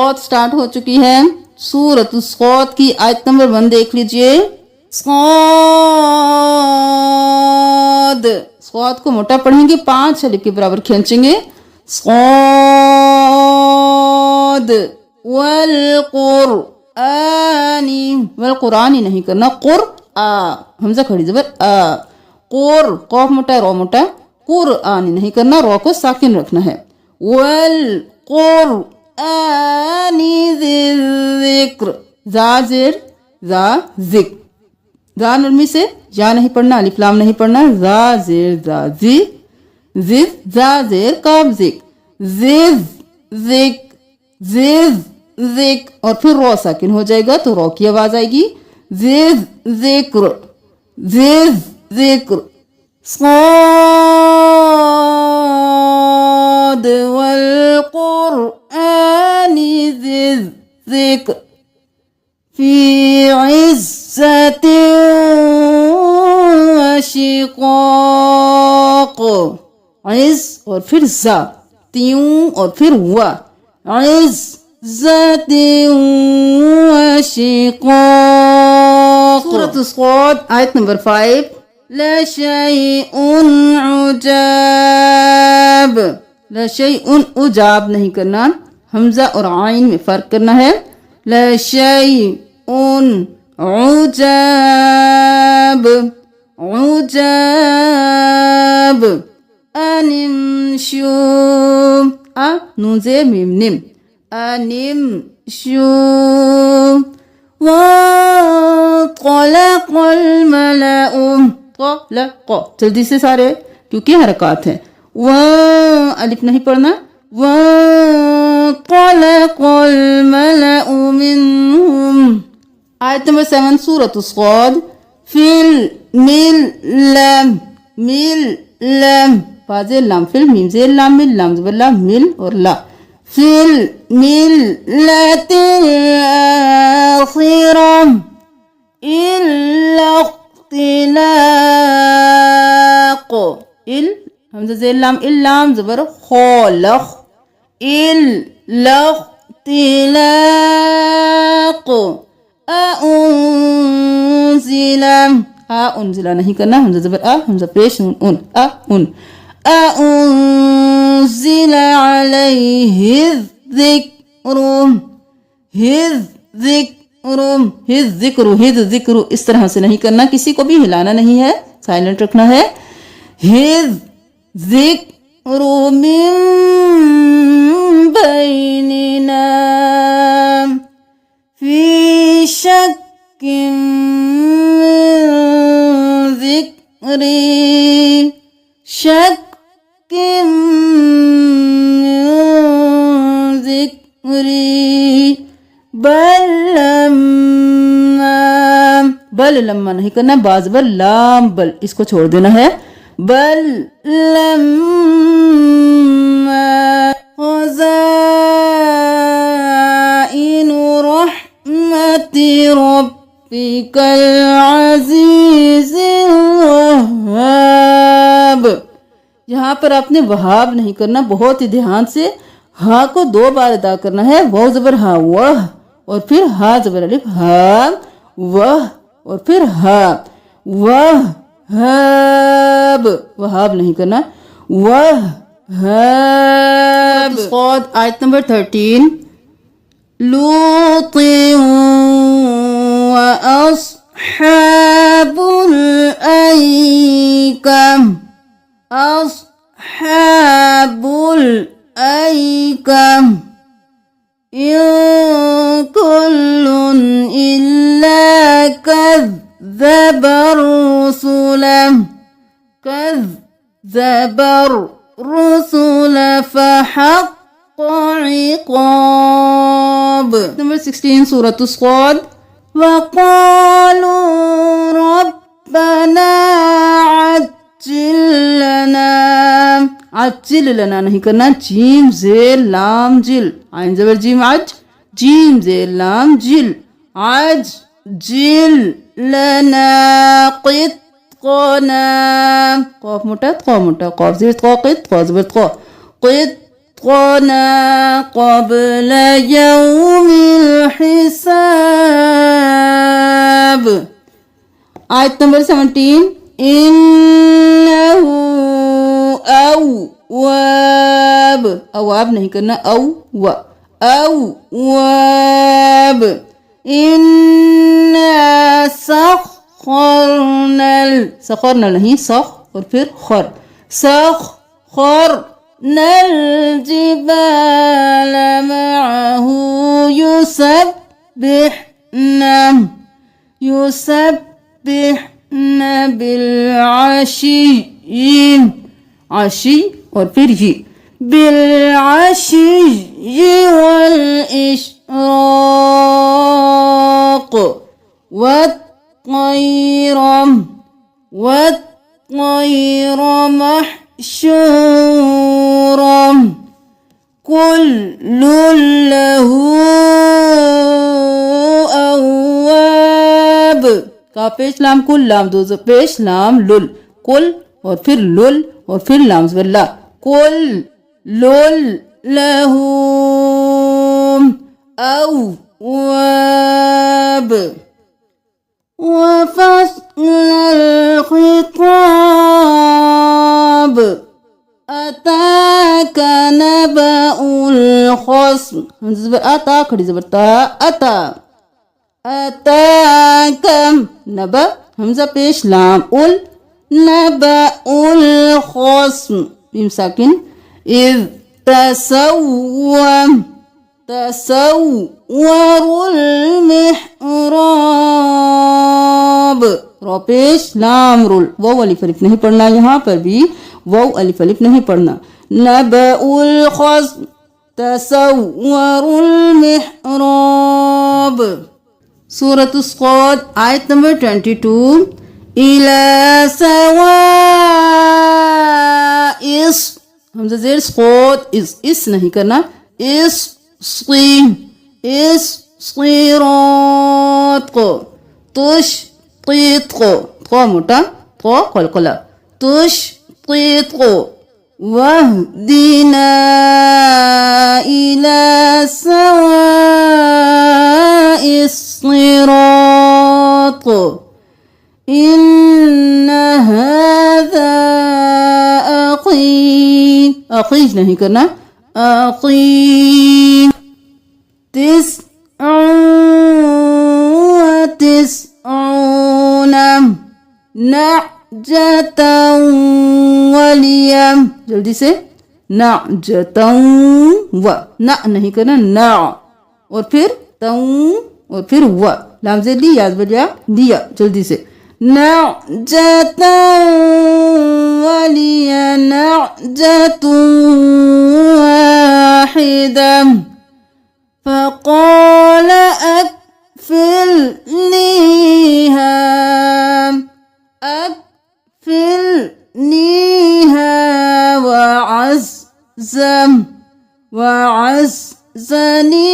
Saud start हो चुकी है। सूरत सौद की आयत नंबर 1 देख लीजिए। सौद, सौद को मोटा पढ़ेंगे, 5 अलिफ के बराबर खींचेंगे। सौद वल कुरआनी, वल कुरानी नहीं करना, कुर आ, हमजा खड़ी जबर आ, कुर, कौफ मोटा रो मोटा, कुरआनी नहीं करना, रो को साकिन रखना है। वल कुरआनी ज़िक्र, जाजिर जा जिक, जा नरमी से या नहीं पढ़ना, अलिफ लाम नहीं पढ़ना, जा जेर जा जी, जिज जा जेर काफ जिक, जिज जिक, जिज जिक, और फिर रो साकिन हो जाएगा तो रो की आवाज आएगी। जिज जिक्र, जिज जिक्र। साद वल कुरआनी जिज जिक्र फी इज़्ज़तिन व शिक़ाक़, इज़ और फिर जा, त्यूं और फिर हुआ, इज़्ज़तिन व शिक़ाक़। सूरत सौद आयत नंबर 5। लशैउन उजाब, लशैउन उजाब नहीं करना, हमजा और आइन में फर्क करना है। लशैउन उजाब, उजाब। अनिमशु, आ नून से मीम निम, अनिमशु। वक़लक़ल मलअ, क़लक़, जल्दी से सारे क्योंकि हरकत है। व अलिफ नहीं पढ़ना। वक़लक़ल मलअ मिनहुम। आयत नंबर 7 सूरत सौद। फिल मिल लम, मिल लम, फाज़े लाम फिल मीम जे लाम मिल लाम ज़बर ला मिल और ला। फिल मिल लतिल आखिरम इल्ला इख्तिलाक़, इल हमज़ा ज़ेर लाम इल लाम ज़बर खौलख, इल्ला इख्तिलाक़। अउंज़िला, आ उन्ज़िला नहीं करना, हमज़ा ज़बर आ, हमज़ा पेश नून उन, आ उन। अउंज़िला अलैहि ज़िक्रु, हिज़ ज़िक्रु, हिज़ ज़िक्रु, हिज़ ज़िक्रु, इस तरह से नहीं करना, किसी को भी हिलाना नहीं है, साइलेंट रखना है। हिज़ ज़िक्रु मिन बैनिना फी शक्किन मिन ज़िक्री, शक्किन मिन ज़िक्री। बल लम्मा, बल लम्मा नहीं करना, बाज़ बल लाम बल, इसको छोड़ देना है। बल लम्मा ख़ज़ाइनु रहमति रब्बिकल अज़ीज़िल वह्हाब। यहाँ पर आपने वहाब नहीं करना, बहुत ही ध्यान से हा को 2 बार अदा करना है। वाव ज़बर हा वह, और फिर हा ज़बर अलिफ हा, वह और फिर हा, वह हाब, वहाब नहीं करना, वह हाब। सौद आयत नंबर 13। लूतिन व अस्हाबुल ऐकम, अस्हाबुल ऐकम। इन कुल्लुन इल्ला कज़्ज़बर रुसुल, कज़्ज़बर रुसुल फहक़्क़ इक़ाब। नंबर 16 सूरत सौद। वक़ालू रब्बना अज्जिल लना, अज्जिल लना नहीं करना, जीम जेर लाम जिल, आइन ज़बर जीम अज, जीम जेर लाम जिल, आज जिल लना क़ित्क़ना, क़ाफ मोटा क़ा मोटा, क़ाफ ज़ेर क़ा क़ित, क़ा ज़बर क़ा, क़ित्क़ना وَاتَّقْنَا قَبْلَ يَوْمِ الْحِسَابِ. Ayat number 17. इन्नहु अव्वाब. अव्वाब नहीं करना, अव्वाब. इन्ना सख्खरनल. सख्खरना नहीं, सख और फिर खर. सख्खरनल जिबाल मअहू युसब्बिहन बिलअशी. आशी और फिर ये बिलअशी वल इशराक. والطير محشورا كل له أواب. का पेश लाम कुल लाम दो पेश लाम लुल. कुल और फिर लुल और फिर लाम ज़बरला. कुल लुल लहूम أواب. وفصل الخطاب أتاك نبأ الخصم. أتا खड़ी ज़बर ता. أتا أتاك नबा हमजा पेश लाम उल नबा उल खस्म मीम साकिन. إذ तसव्वरु المحراب. रो पेश लाम रुल. वो अलिफ अलिफ नहीं पढ़ना, यहाँ पर भी वो अलिफ अलिफ नहीं पढ़ना. नबउल खस्म तसव्वरु المحراب. सूरतुस क़ाद आयत नंबर 22. इला सवाइस. हमजा ज़ेर क़ाद इस नहीं करना. इस सिरात को तुश क़ीत को क़ा मोटा क़ा क़लक़ला. तुश क़ीत को वहदिना इला सवाइस सिरात को. इन्ना हाज़ा अक़ी नहीं करना. अक़ीम. तिस्ऊना नअजतन वलियम. जल्दी से नअजतन व ना नहीं करना. ना और फिर तऊ और फिर व लाम से ली याद बजा दिया. जल्दी से नअजतन वलिया नअजतun वाहिदा. فقال أكفلنيها وعزني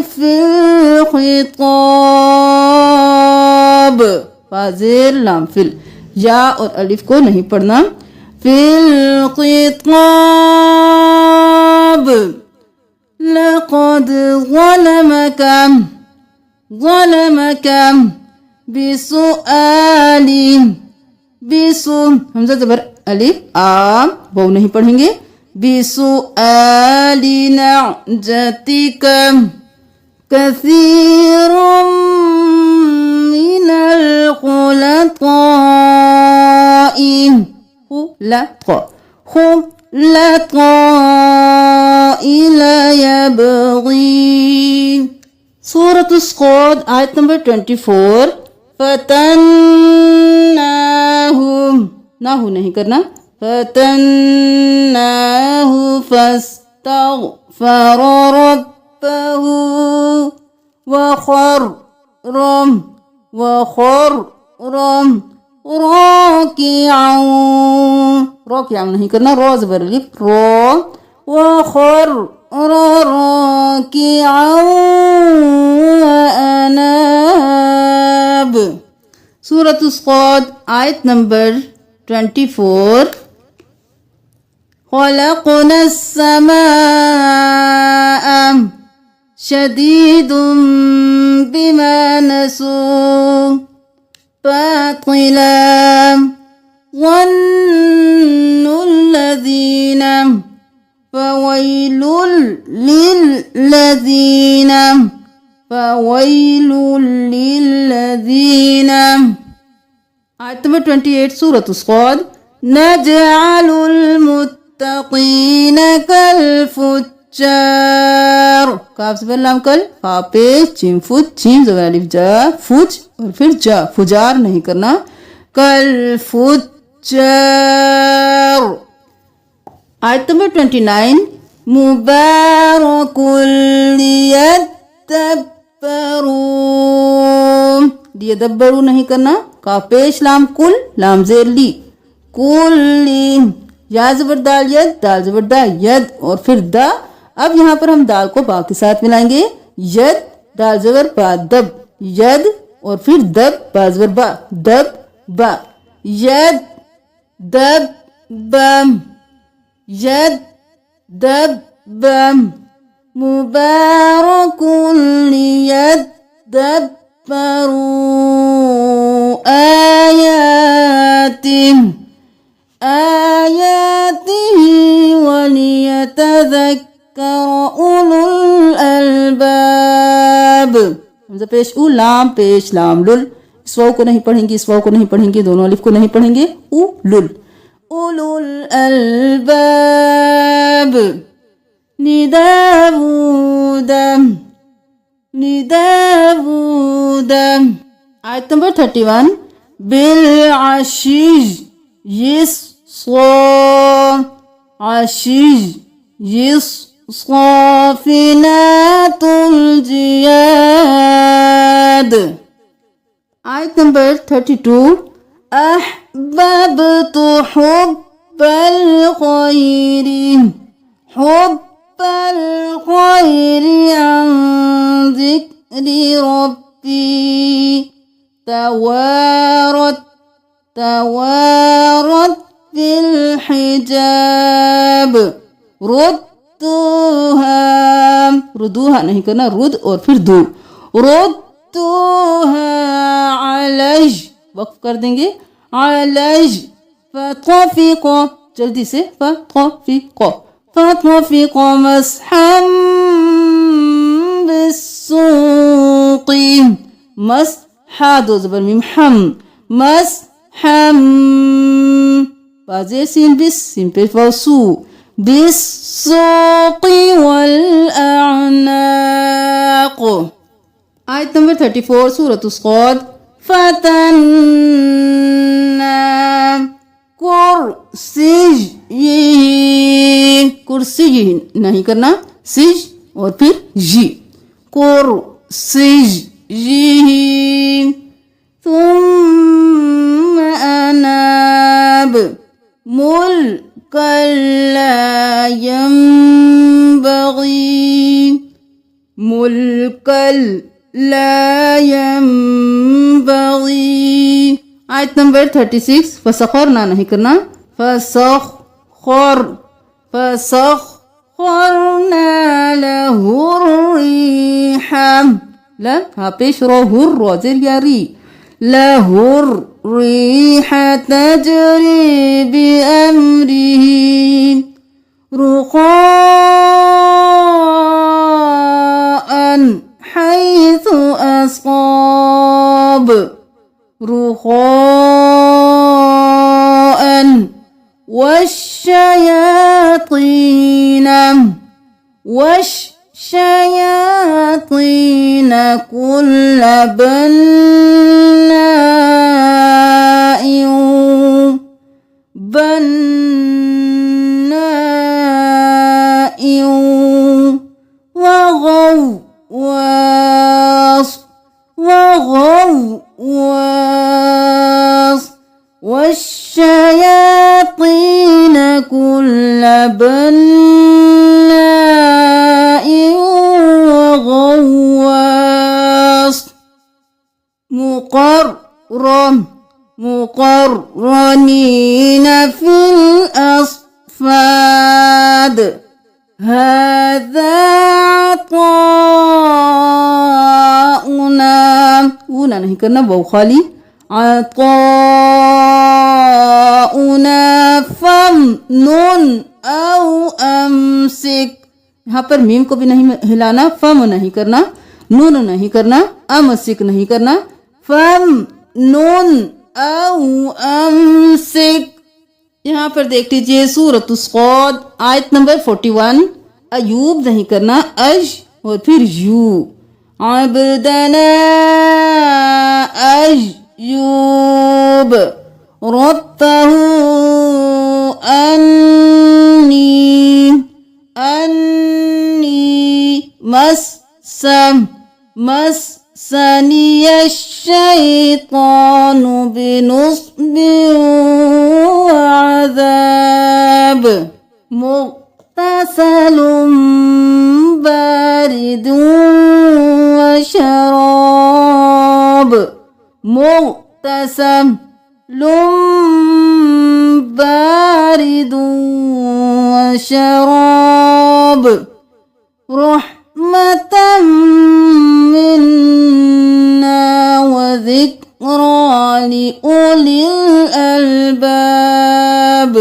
في الخطاب. फाजिर लाम फिल. या और अलिफ को नहीं पढ़ना. फिल खिताब. लक़द ज़लमक बिसुआली. बिसु हमजा ज़बर अलिफ आम वो नहीं पढ़ेंगे. बिसुआली नअजतिक कसीरुम मिनल खुलताई. لا يبغي. सूरतुस क़ाद आयत नंबर 24. फतन्नाहुम. नाहु नहीं करना. फतन्नाहु फस्तग़फ़र रब्बहु वख़र्र राकिअन. राकिअन नहीं करना. रो ज़बर अलिफ रो. वख़र्र राकिअन वअनाब. सूरतुस क़ाद आयत नंबर 24. خلقنا السماء شديد بما نسوا باطلا ظن الذين فويل للذين आयत नंबर 28 सूरत स्वाद नजअलुल मुत्तकीन कल फुज्जार काफ ज़बर लाम कल फा पेश जीम फुज जीम ज़बर अलिफ जा फुज और फिर जा फुजार नहीं करना कल फुज्जार। आयत नंबर 29 मुबारकुल लियदब्बरू लियदब्बरू नहीं करना का पेश लाम कुल लाम जेर ली कुल्ली या ज़बर दाल यद दाल ज़बर दा यद और फिर दा। अब यहाँ पर हम दाल को बा के साथ मिलाएंगे यद दाल ज़बर बा दब यद और फिर दब बा ज़बर बा दब बा यद दब बम यद दब बम मुबारकुल लियदब्बरू आयातिही वलियतज़क्कर उलुल अलबाब। हमज़ा पेश उ लाम पेश लाम लुल इस वाव को नहीं पढ़ेंगे इस वाव को नहीं पढ़ेंगे दोनों अलिफ को नहीं पढ़ेंगे उ लुल उलुल अलबाब। निदावूदम आयत नंबर 31 बिल आशीज यस आशीज यस साफिनातुल जियाद। आयत नंबर 32 अहबबतु हुब्बल खैरि हुब्बल खैरि अन ज़िक्रि रब्बी तवारत फिल हिजाब रुद्दूहा नहीं करना रुद और फिर दू रुद्दूहा अलैज वक्फ कर देंगे अलैज फतफिको जल्दी से फतफिको मसहम बिस्सूक़ी मस हा दो ज़बर मीम हम मस हम बाज़े सीन बिस सीन पे वासू बिस्सूक़ी वल अअनाक़। आयत नंबर 34 सूरत उस्क़ाद फतन्ना कुर्सी नहीं करना सिज और फिर जी कुर्सी तुम अनाब मुल्कल ला यंबगी। आयत नंबर 36 फसखरना नहीं करना फसखरना लहुर रिहा ला हा पेश रो हुर रोजेर यारी लहुर रिहा तजरी बिअमरिही रुखाअन हैथु अस्क़ाब रुखाअन والشياطين كل بناء وغواص والشياطين كل بناء وغواص مقرنين في فاد هذا عطاؤنا ऊना नहीं करना वो खाली عطاؤنا فمنن أو أمسك यहाँ पर मीम को भी नहीं हिलाना फम नहीं करना नून नहीं करना अमसिक नहीं करना फम नून औ अमसिक। यहाँ पर देख लीजिए सूरत उस्क़ाद आयत नंबर 41 अयूब नहीं करना अज और फिर यू अब्दना अयूब रब्बहु अन्नी मस्सनी الشيطان بنصب وعذاب مغتسل بارد وشراب مغتسل بارد وشراب رحمة منا وذكرى لأولي الألباب।